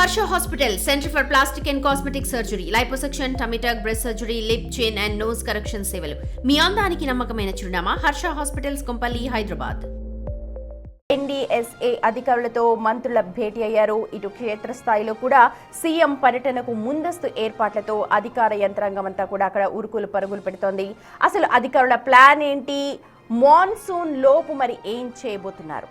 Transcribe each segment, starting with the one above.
Harsha Hospital, Center for Plastic and Cosmetic Surgery, Liposuction, Tummy tuck, breast surgery, lip, chin and nose correction సేవలు. మీ అందానికి నమ్మకమైన చిరునామా Harsha hospitals Kompally, Hyderabad. NDSA అధికారులతో మంత్రుల భేటీ అయ్యారు. ఇటు క్షేత్రస్థాయిలో కూడా సీఎం పర్యటనకు ముందస్తు ఏర్పాట్లతో అధికార యంత్రాంగం అంతా కూడా అక్కడ ఉరుకులు పరుగులు పెడుతోంది. అసలు అధికారుల ప్లాన్ ఏంటి? మాన్సూన్ లోపు మరి ఏం చేయబోతున్నారు?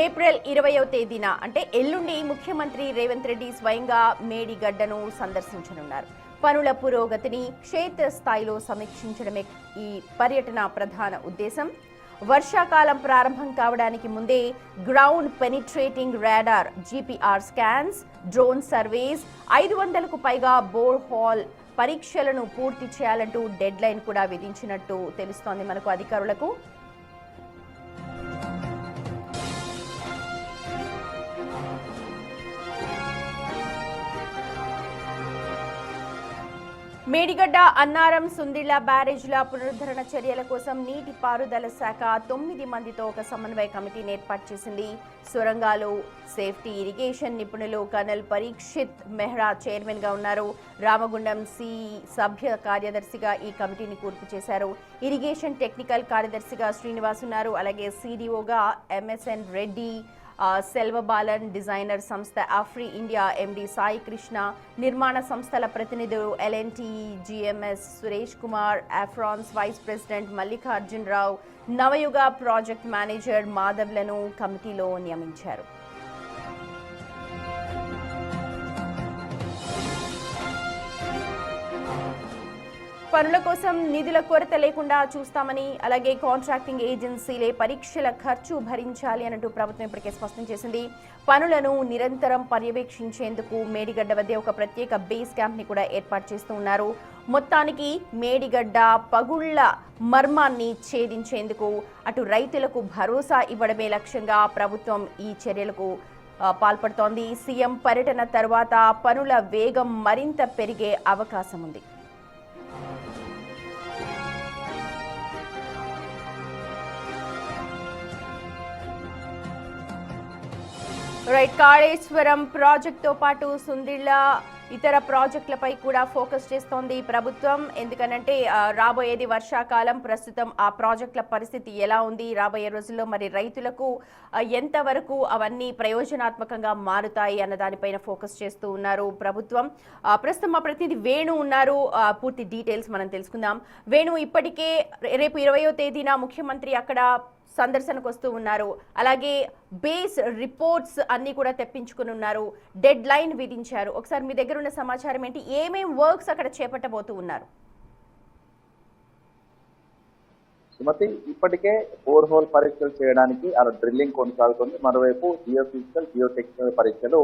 ఏప్రిల్ 20వ తేదీన అంటే ఎల్లుండి ముఖ్యమంత్రి రేవంత్ రెడ్డి స్వయంగా మేడిగడ్డను సందర్శించనున్నారు. పనుల పురోగతిని క్షేత్రస్థాయిలో సమీక్షించడమే ఈ పర్యటన ప్రధాన ఉద్దేశం. వర్షాకాలం ప్రారంభం కావడానికి ముందే ground penetrating radar, GPR scans, drone surveys, 500కు పైగా బోర్ హాల్ పరీక్షలను పూర్తి చేయాలంటూ డెడ్ లైన్ కూడా విధించినట్టు తెలుస్తోంది మనకు అధికారులకు. మేడిగడ్డ, అన్నారం, సుందిళ్ల బ్యారేజ్ల పునరుద్ధరణ చర్యల కోసం నీటిపారుదల శాఖ 9 మందితో ఒక సమన్వయ కమిటీని ఏర్పాటు చేసింది. సొరంగాలు, సేఫ్టీ, ఇరిగేషన్ నిపుణులు కర్నల్ పరీక్షిత్ మెహ్రా చైర్మన్ గా ఉన్నారు. రామగుండం సి సభ్య కార్యదర్శిగా ఈ కమిటీని కూర్పు చేశారు. ఇరిగేషన్ టెక్నికల్ కార్యదర్శిగా శ్రీనివాస్ ఉన్నారు. అలాగే CDOగా MSN రెడ్డి, సెల్వబాలన్, డిజైనర్ సంస్థ ఆఫ్రీ ఇండియా MD సాయి కృష్ణ, నిర్మాణ సంస్థల ప్రతినిధులు LNT, GMS సురేష్ కుమార్, ఆఫ్రాన్స్ vice president Mallikarjun Rao, Navayuga project manager మాధవ్లను కమిటీలో నియమించారు. పనుల కోసం నిధుల కొరత లేకుండా చూస్తామని, అలాగే కాంట్రాక్టింగ్ ఏజెన్సీలే పరీక్షల ఖర్చు భరించాలి అన్నట్టు ప్రభుత్వం ఇప్పటికే స్పష్టం చేసింది. పనులను నిరంతరం పర్యవేక్షించేందుకు మేడిగడ్డ వద్ద ఒక ప్రత్యేక బేస్ క్యాంప్ ని కూడా ఏర్పాటు చేస్తూ ఉన్నారు. మొత్తానికి మేడిగడ్డ పగుళ్ల మర్మాన్ని ఛేదించేందుకు అటు రైతులకు భరోసా ఇవ్వడమే లక్ష్యంగా ప్రభుత్వం ఈ చర్యలకు పాల్పడుతోంది. సీఎం పర్యటన తర్వాత పనుల వేగం మరింత పెరిగే అవకాశం ఉంది. కాళేశ్వరం ప్రాజెక్టుతో పాటు సుందిళ్ల ఇతర ప్రాజెక్టులపై కూడా ఫోకస్ చేస్తోంది ప్రభుత్వం. ఎందుకనంటే రాబోయేది వర్షాకాలం. ప్రస్తుతం ఆ ప్రాజెక్టుల పరిస్థితి ఎలా ఉంది, రాబోయే రోజుల్లో మరి రైతులకు ఎంతవరకు అవన్నీ ప్రయోజనాత్మకంగా మారుతాయి అన్న దానిపైన ఫోకస్ చేస్తూ ఉన్నారు ప్రభుత్వం. ప్రస్తుతం మా ప్రతినిధి వేణు ఉన్నారు. పూర్తి డీటెయిల్స్ మనం తెలుసుకుందాం. వేణు, ఇప్పటికే రేపు 20వ తేదీన ముఖ్యమంత్రి అక్కడ సందర్శనకు వస్తూ ఉన్నారు. అలాగే బేస్ రిపోర్ట్స్ అన్ని కూడా తెప్పించుకుని ఉన్నారు. డెడ్ లైన్ విధించారు. ఒకసారి మీ దగ్గర ఉన్న సమాచారం ఏంటి? ఏమేం వర్క్స్ అక్కడ చేపట్టబోతూ ఉన్నారు? సుమతి, ఇప్పటికే బోర్ హోల్ పరీక్షలు చేయడానికి అలా డ్రిల్లింగ్ కొనసాగుతుంది. మరోవైపు జియోఫిజికల్, జియోటెక్నికల్ పరీక్షలు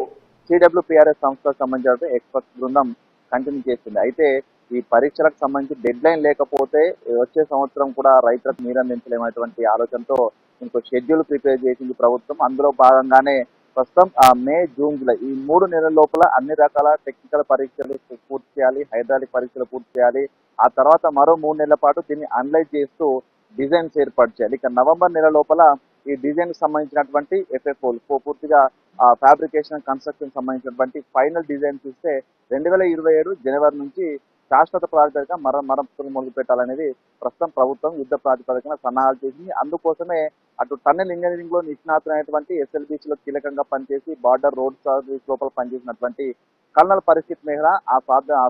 CWPRS సంస్థకు సంబంధించిన ఎక్స్పర్ట్స్ బృందం కంటిన్యూ చేస్తుంది. అయితే ఈ పరీక్షలకు సంబంధించి డెడ్ లైన్ లేకపోతే వచ్చే సంవత్సరం కూడా రైతులకు నీరందించలేమనేటువంటి ఆలోచనతో ఇంకో షెడ్యూల్ ప్రిపేర్ చేసింది ప్రభుత్వం. అందులో భాగంగానే ప్రస్తుతం మే, జూన్, జూలై ఈ 3 నెలల లోపల అన్ని రకాల టెక్నికల్ పరీక్షలు పూర్తి చేయాలి, హైడ్రాలిక్ పరీక్షలు పూర్తి చేయాలి. ఆ తర్వాత మరో 3 నెలల పాటు దీన్ని అనలైజ్ చేస్తూ డిజైన్స్ ఏర్పాటు చేయాలి. ఇక నవంబర్ నెల లోపల ఈ డిజైన్ సంబంధించినటువంటి FFO పూర్తిగా ఫ్యాబ్రికేషన్, కన్స్ట్రక్షన్ సంబంధించినటువంటి ఫైనల్ డిజైన్స్ ఇస్తే 2027 జనవరి నుంచి శాశ్వత ప్రాతిపదికన మరమ్మతులు మొదలు పెట్టాలనేది ప్రస్తుతం ప్రభుత్వం యుద్ధ ప్రాతిపదికన సన్నాహాలు చేసింది. అందుకోసమే అటు టన్నెల్ ఇంజనీరింగ్ లో నిష్ణాతులైనటువంటి SLBC లో కీలకంగా పనిచేసి బార్డర్ రోడ్ సర్వీస్ లోపల పనిచేసినటువంటి కల్నల్ పరీక్షిత్ మెహ్రా ఆ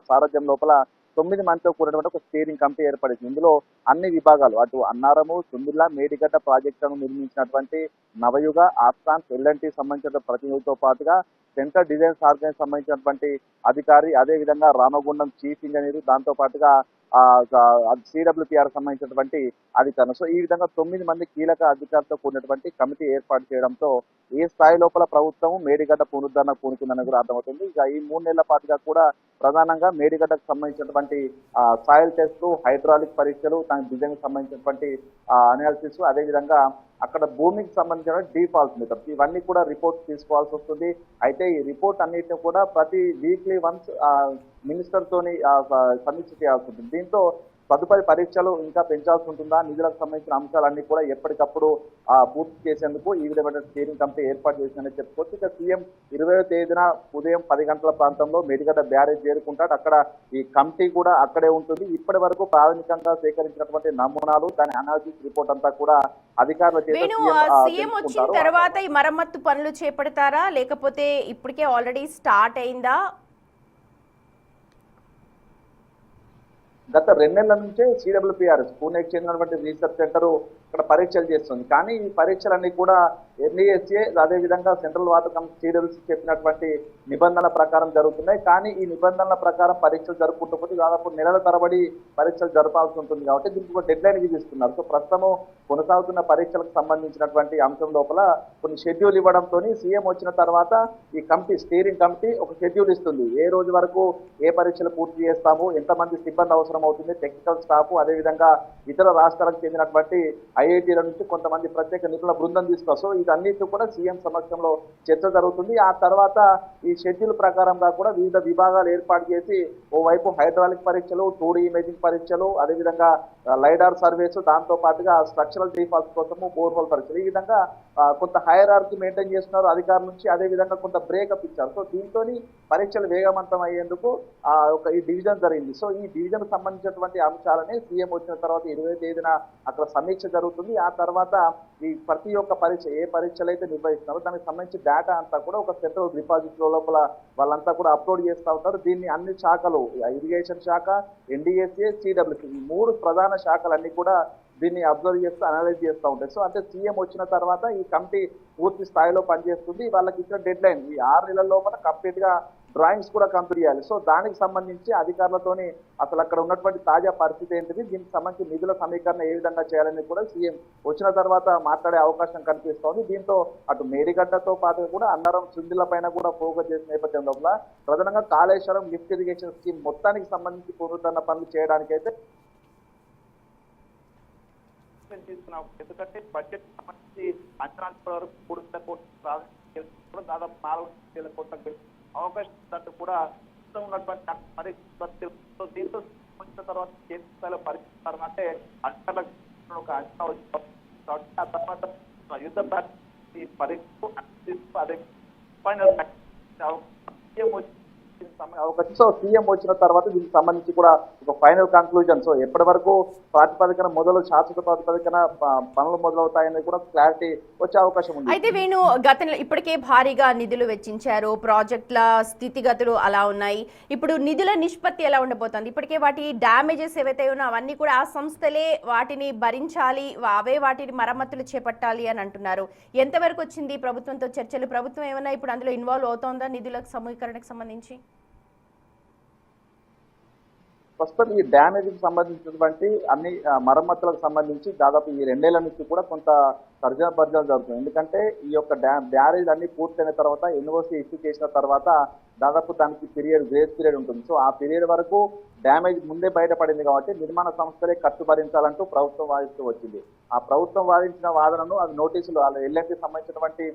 సారథ్యం లోపల 9 మందితో కూడినటువంటి ఒక స్టీరింగ్ కమిటీ ఏర్పడింది. ఇందులో అన్ని విభాగాలు అటు అన్నారము, సుందిళ్ల, మేడిగడ్డ ప్రాజెక్టులను నిర్మించినటువంటి నవయుగ, ఆఫ్రాన్స్, LNT సంబంధించిన ప్రతినిధులతో పాటుగా సెంట్రల్ డిజైన్స్ ఆర్గనైజ్ సంబంధించినటువంటి అధికారి, అదేవిధంగా రామగుండం చీఫ్ ఇంజనీర్, దాంతో పాటుగా CWPR సంబంధించినటువంటి అధికారులు. సో ఈ విధంగా 9 మంది కీలక అధికారులతో కూడినటువంటి కమిటీ ఏర్పాటు చేయడంతో ఏ స్థాయి లోపల ప్రభుత్వం మేడిగడ్డ పునరుద్ధరణ పూనుకుందని కూడా అర్థమవుతుంది. ఇక ఈ 3 నెలల పాటుగా కూడా ప్రధానంగా మేడిగడ్డకు సంబంధించినటువంటి సాయిల్ టెస్ట్లు, హైడ్రాలిక్ పరీక్షలు, దాని డిజైన్ సంబంధించినటువంటి అనాలిసిస్, అదేవిధంగా అక్కడ భూమికి సంబంధించిన డీఫాల్ట్ మెథడ్స్ ఇవన్నీ కూడా రిపోర్ట్స్ తీసుకోవాల్సి వస్తుంది. అయితే ఈ రిపోర్ట్ అన్నిటిని కూడా ప్రతి వీక్లీ వన్స్ మినిస్టర్ తోని సమీక్ష చేయాల్సి ఉంటుంది. దీంతో తదుపరి పరీక్షలు ఇంకా పెంచాల్సి ఉంటుందా, నిధులకు సంబంధించిన అంశాలన్నీ కూడా ఎప్పటికప్పుడు పూర్తి చేసేందుకు ఈ విధమైన స్టీరింగ్ కమిటీ ఏర్పాటు చేసిందని చెప్పుకోవచ్చు. ఇక సీఎం 20వ తేదీన ఉదయం 10 గంటల ప్రాంతంలో మేడిగడ్డ బ్యారేజ్ చేరుకుంటాడు. అక్కడ ఈ కమిటీ కూడా అక్కడే ఉంటుంది. ఇప్పటి వరకు ప్రాథమికంగా సేకరించినటువంటి నమూనాలు, దాని అనాలిసిస్ రిపోర్ట్ అంతా కూడా అధికారుల సీఎం వచ్చిన తర్వాత ఈ మరమ్మత్తు పనులు చేపడతారా, లేకపోతే ఇప్పటికే ఆల్రెడీ స్టార్ట్ అయిందా? గత 2 నెలల నుంచే సిడబ్ల్యూపీఆర్ఎస్ పూణేకి చెందినటువంటి రీసెర్చ్ సెంటర్ ఇక్కడ పరీక్షలు చేస్తుంది. కానీ ఈ పరీక్షలన్నీ కూడా ఎన్ఈఎస్ఏ అదేవిధంగా సెంట్రల్ వాటర్ కమిషన్ సిడబ్ల్యూసీ చెప్పినటువంటి నిబంధనల ప్రకారం జరుగుతున్నాయి. కానీ ఈ నిబంధనల ప్రకారం పరీక్షలు జరుపుకుంటూ దాదాపు నెలల తరబడి పరీక్షలు జరపాల్సి ఉంటుంది కాబట్టి దీనికి ఒక డెడ్ లైన్ విధిస్తున్నారు. సో ప్రస్తుతం కొనసాగుతున్న పరీక్షలకు సంబంధించినటువంటి అంశం లోపల కొన్ని షెడ్యూల్ ఇవ్వడంతో సీఎం వచ్చిన తర్వాత ఈ కమిటీ స్టీరింగ్ కమిటీ ఒక షెడ్యూల్ ఇస్తుంది. ఏ రోజు వరకు ఏ పరీక్షలు పూర్తి చేస్తాము, ఎంతమంది సిబ్బంది అవసరం అవుతుంది, టెక్నికల్ స్టాఫ్, అదేవిధంగా ఇతర రాష్ట్రాలకు చెందినటువంటి ఐఐటీల నుంచి కొంతమంది ప్రత్యేక నిపుణుల బృందం తీసుకొస్తారు. సో ఇదన్నిటి కూడా సీఎం సమక్షంలో చర్చ జరుగుతుంది. ఆ తర్వాత ఈ షెడ్యూల్ ప్రకారంగా కూడా వివిధ విభాగాలు ఏర్పాటు చేసి ఓవైపు హైడ్రాలిక్ పరీక్షలు, 2D ఇమేజింగ్ పరీక్షలు, అదేవిధంగా లైడార్ సర్వేస్, దాంతో పాటుగా స్ట్రక్చరల్ డీఫాల్ట్స్ కోసము బోర్హోల్ పరీక్షలు, ఈ విధంగా కొంత హైరార్కీ మెయింటైన్ చేస్తున్నారు అధికారుల నుంచి. అదేవిధంగా కొంత బ్రేకప్ ఇచ్చారు. సో దీంతో పరీక్షలు వేగవంతం అయ్యేందుకు ఈ డివిజన్ జరిగింది. సో ఈ డివిజన్ సంబంధించినటువంటి అంశాలని సీఎం వచ్చిన తర్వాత 20వ తేదీన అక్కడ సమీక్ష జరుగుతుంది. ఆ తర్వాత ఈ ప్రతి ఒక్క పరీక్ష ఏ పరీక్షలు అయితే నిర్వహిస్తున్నారో దానికి సంబంధించి డేటా అంతా కూడా ఒక సెంట్రల్ డిపాజిట్ లోపల వాళ్ళంతా కూడా అప్లోడ్ చేస్తూ ఉంటారు. దీన్ని అన్ని శాఖలు, ఇరిగేషన్ శాఖ, ఎన్డీఎస్ఏ, సిడబ్ల్యూసీ, ఈ 3 ప్రధాన శాఖలన్నీ కూడా దీన్ని అబ్జర్వ్ చేస్తూ అనలైజ్ చేస్తూ ఉంటాయి. సో అంటే సీఎం వచ్చిన తర్వాత ఈ కమిటీ పూర్తి స్థాయిలో పనిచేస్తుంది. వాళ్ళకి ఇచ్చిన డెడ్ లైన్ ఈ 6 నెలల లోపల కంప్లీట్ గా డ్రాయింగ్స్ కూడా కంప్లీట్ చేయాలి. సో దానికి సంబంధించి అధికారులతోని అసలు అక్కడ ఉన్నటువంటి తాజా పరిస్థితి ఏంటిది, దీనికి సంబంధించి నిధుల సమీకరణ ఏ విధంగా చేయాలని కూడా సీఎం వచ్చిన తర్వాత మాట్లాడే అవకాశం కనిపిస్తోంది. దీంతో అటు మేడిగడ్డతో పాటు కూడా అన్నారం సుందిల పైన కూడా ఫోకస్ చేసిన నేపథ్యం లోపల ప్రధానంగా కాళేశ్వరం లిఫ్ట్ ఇరిగేషన్ స్కీమ్ మొత్తానికి సంబంధించి పునరుద్ధరణ పనులు చేయడానికి అయితే తీసుకున్నాం. ఎందుకంటే బడ్జెట్ సంబంధించి అంచనా వరకు 300 కోట్ల దాదాపు 400 కోట్లకు అవకాశం ఉన్నట్టు కూడా ఉన్నటువంటి పరిస్థితులతో దీంతో వచ్చిన తర్వాత కేంద్ర స్థాయిలో పరిస్థితులు అంటే అధికారులకు ఒక అంచనా వచ్చింది. ఆ తర్వాత యుద్ధ పరీక్ష అదే అవకాశం. సో సీఎం వచ్చిన తర్వాత దీనికి సంబంధించి కూడా ఒక ఫైనల్ కంక్లూజన్, సో ఎప్పటి వరకు ప్రాతిపదికన మొదలు శాశ్వత ప్రాతిపదికన పనులు మొదలవుతాయని కూడా క్లారిటీ వచ్చే అవకాశం ఉంది. అయితే వేణు, గతంలో ఇప్పటికే భారీగా నిధులు వెచ్చించారు, ప్రాజెక్టుల స్థితిగతులు అలా ఉన్నాయి. ఇప్పుడు నిధుల నిష్పత్తి ఎలా ఉండబోతోంది? ఇప్పటికే వాటి డ్యామేజెస్ ఏవైతే ఉన్నాయో అవన్నీ కూడా ఆ సంస్థలే వాటిని భరించాలి, అవే వాటిని మరమ్మతులు చేపట్టాలి అని అంటున్నారు. ఎంతవరకు వచ్చింది ప్రభుత్వంతో చర్చలు? ప్రభుత్వం ఏమైనా ఇప్పుడు అందులో ఇన్వాల్వ్ అవుతోందా నిధులకు సమీకరణకు సంబంధించి? ప్రస్తుతం ఈ డ్యామేజ్కి సంబంధించినటువంటి అన్ని మరమ్మతులకు సంబంధించి దాదాపు ఈ 2 నెలల నుంచి కూడా కొంత తర్జన భర్జన జరుగుతుంది. ఎందుకంటే ఈ యొక్క బ్యారేజ్ అన్ని పూర్తయిన తర్వాత ఎన్ఓసి ఇష్యూ చేసిన తర్వాత దాదాపు దానికి గ్రేస్ పీరియడ్ ఉంటుంది. సో ఆ పీరియడ్ వరకు డ్యామేజ్ ముందే బయటపడింది కాబట్టి నిర్మాణ సంస్థలే ఖర్చు భరించాలంటూ ప్రభుత్వం వాదిస్తూ వచ్చింది. ఆ ప్రభుత్వం వాదించిన వాదనను అది నోటీసులు ఎల్ఎన్టీ సంబంధించినటువంటి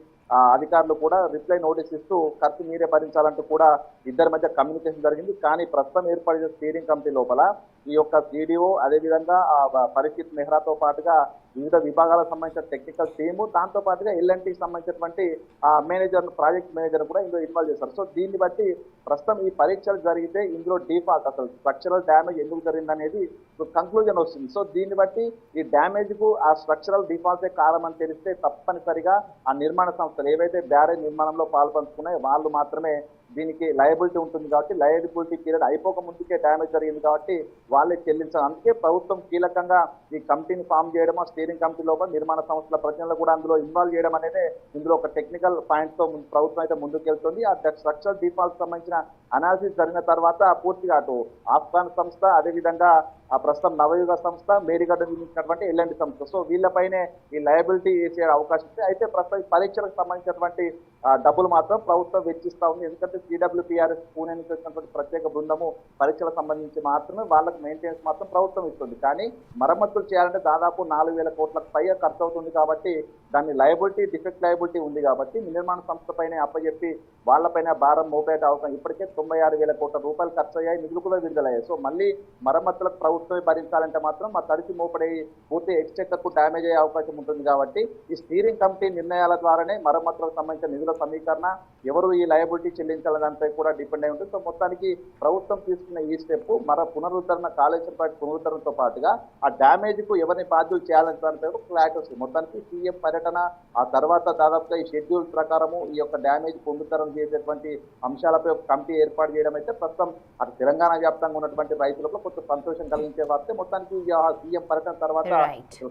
అధికారులు కూడా రిప్లై నోటీస్ ఇస్తూ ఖర్చు మీరే భరించాలంటూ కూడా ఇద్దరి మధ్య కమ్యూనికేషన్ జరిగింది. కానీ ప్రస్తుతం ఏర్పడిన స్టీరింగ్ కమిటీ లోపల ఈ యొక్క సిడిఓ, అదేవిధంగా పరీక్షిత్ మెహ్రాతో పాటుగా వివిధ విభాగాలకు సంబంధించిన టెక్నికల్ టీము, దాంతో పాటుగా ఎల్ఎన్టీకి సంబంధించినటువంటి మేనేజర్, ప్రాజెక్ట్ మేనేజర్ కూడా ఇందులో ఇన్వాల్వ్ చేశారు. సో దీన్ని బట్టి ప్రస్తుతం ఈ పరీక్షలు జరిగితే ఇందులో డిఫాల్ట్, అసలు స్ట్రక్చరల్ డ్యామేజ్ ఎందుకు జరిగిందనేది కంక్లూజన్ వస్తుంది. సో దీన్ని బట్టి ఈ డ్యామేజ్ కు ఆ స్ట్రక్చరల్ డిఫాల్టే కారణం అని తెలిస్తే తప్పనిసరిగా ఆ నిర్మాణ సంస్థలు ఏవైతే బ్యారేజ్ నిర్మాణంలో పాల్పంచుకున్నాయో వాళ్ళు మాత్రమే దీనికి లయబిలిటీ ఉంటుంది. కాబట్టి లయబిలిటీ పీరియడ్ అయిపోక ముందుకే డ్యామేజ్ జరిగింది కాబట్టి వాళ్ళే చెల్లించాలి. అందుకే ప్రభుత్వం కీలకంగా ఈ కమిటీని ఫామ్ చేయడం, స్టీరింగ్ కమిటీ లోపల నిర్మాణ సంస్థల ప్రతినిధులు కూడా అందులో ఇన్వాల్వ్ చేయడం అనేది ఇందులో ఒక టెక్నికల్ పాయింట్ తో ప్రభుత్వం అయితే ముందుకెళ్తుంది. ఆ స్ట్రక్చరల్ డిఫాల్ట్ సంబంధించిన అనాలిసిస్ జరిగిన తర్వాత పూర్తిగా అటు ఆఫ్ఘాన్ సంస్థ, అదేవిధంగా ప్రస్తుతం నవయుగ సంస్థ, మేడిగడ్డ నిర్మించినటువంటి ఎల్ఎన్టీ సంస్థ, సో వీళ్ళపైనే ఈ లయబిలిటీ వేసే అవకాశం ఉంది. అయితే ప్రస్తుతం పరీక్షలకు సంబంధించినటువంటి డబ్బులు మాత్రం ప్రభుత్వం వెచ్చిస్తూ ఉంది. ఎందుకంటే సిడబ్ల్యూపీఆర్ఎస్ పూణే నుంచి వచ్చినటువంటి ప్రత్యేక బృందము పరీక్షలకు సంబంధించి మాత్రమే వాళ్ళకి మెయింటెనెన్స్ మాత్రం ప్రభుత్వం ఇస్తుంది. కానీ మరమ్మతులు చేయాలంటే దాదాపు 4,000 కోట్లకు పైగా ఖర్చు అవుతుంది. కాబట్టి దాన్ని లయబిలిటీ, డిఫెక్ట్ లయబిలిటీ ఉంది కాబట్టి నిర్మాణ సంస్థ పైన అప్పచెప్పి వాళ్ళపైన భారం మోపేట అవసరం. ఇప్పటికే 96,000 కోట్ల రూపాయలు ఖర్చు అయ్యాయి, నిధులు కూడా విడుదలయ్యాయి. సో మళ్ళీ మరమ్మతులకు ప్రభుత్వమే భరించాలంటే మాత్రం ఆ తడిసి మోపడే పూర్తి ఎక్స్టెక్కు డ్యామేజ్ అయ్యే అవకాశం ఉంటుంది కాబట్టి ఈ స్టీరింగ్ కమిటీ నిర్ణయాల ద్వారానే మరమ్మతులకు సంబంధించిన నిధుల సమీకరణ ఎవరు ఈ లయబిలిటీ చెల్లించాలనే దానిపై కూడా డిపెండ్ అయి ఉంటుంది. సో మొత్తానికి ప్రభుత్వం తీసుకున్న ఈ స్టెప్ పునరుద్ధరణ కాళేశ్వరం ప్రాజెక్టు పునరుద్ధరణతో పాటుగా ఆ డ్యామేజ్ కు ఎవరిని బాధ్యులు చేయాలని దానిపై క్లారిటీ వస్తుంది. మొత్తానికి సీఎం పర్యటన ఆ తర్వాత దాదాపుగా ఈ షెడ్యూల్ ప్రకారము ఈ యొక్క డ్యామేజ్ పునరుద్ధరణ చేసేటువంటి అంశాలపై ఒక కమిటీ ఏర్పాటు చేయడం అయితే ప్రస్తుతం అటు తెలంగాణ వ్యాప్తంగా ఉన్నటువంటి రైతులకు కొంచెం సంతోషం కలిగించే వార్తే. మొత్తానికి సీఎం పర్యటన తర్వాత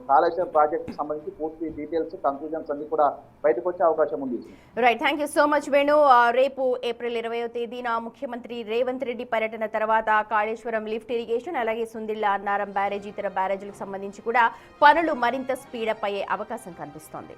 కాళేశ్వరం ప్రాజెక్టు సంబంధించి పూర్తి డీటెయిల్స్ కన్క్లూజన్స్ అన్ని కూడా బయటకు వచ్చే అవకాశం ఉంది. Right, thank you so much Venu. రేపు ఏప్రిల్ 20వ తేదీన ముఖ్యమంత్రి రేవంత్ రెడ్డి పర్యటన తర్వాత కాళేశ్వరం లిఫ్ట్ ఇరిగేషన్ అలాగే సుందిళ్ల అన్నారం బ్యారేజ్ ఇతర బ్యారేజీలకు సంబంధించి కూడా పనులు మరింత స్పీడప్ అయ్యే అవకాశం కనిపిస్తోంది.